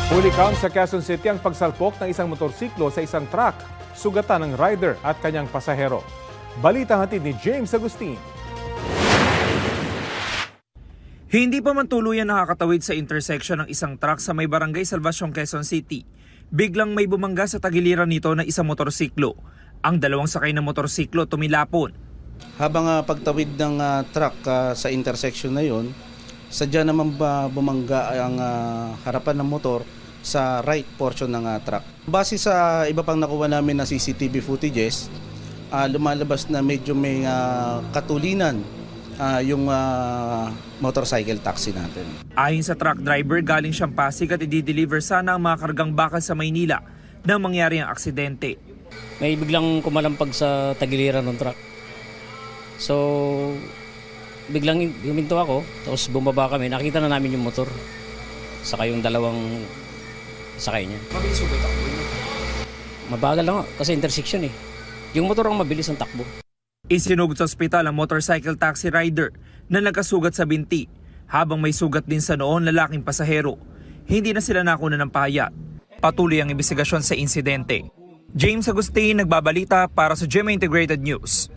Huli count sa Quezon City ang pagsalpok ng isang motorsiklo sa isang truck, sugatan ng rider at kanyang pasahero. Balita hatid ni James Agustin. Hindi pa man tuluyan nakakatawid sa intersection ng isang truck sa may barangay Salvacion, Quezon City. Biglang may bumangga sa tagiliran nito na isang motorsiklo. Ang dalawang sakay ng motorsiklo tumilapon. Habang pagtawid ng truck sa intersection na yon, sadya naman bumangga ang harapan ng motor sa right portion ng truck. Base sa iba pang nakuha namin na CCTV footages, lumalabas na medyo may katulinan yung motorcycle taxi natin. Ayon sa truck driver, galing siyang Pasig at i-deliver sana ang mga kargang bakal sa Maynila nang mangyari ang aksidente. May biglang kumalampag sa tagiliran ng truck. So, biglang huminto ako, tapos bumaba kami. Nakita na namin yung motor, saka yung dalawang sakay niya. Mabilis ba takbo niya? Mabagal lang kasi intersection eh. Yung motor ang mabilis ang takbo. Isinugod sa ospital ang motorcycle taxi rider na nagkasugat sa binti, habang may sugat din sa noon lalaking pasahero. Hindi na sila nakuna ng pahayag. Patuloy ang imbestigasyon sa insidente. James Agustin, nagbabalita para sa GMA Integrated News.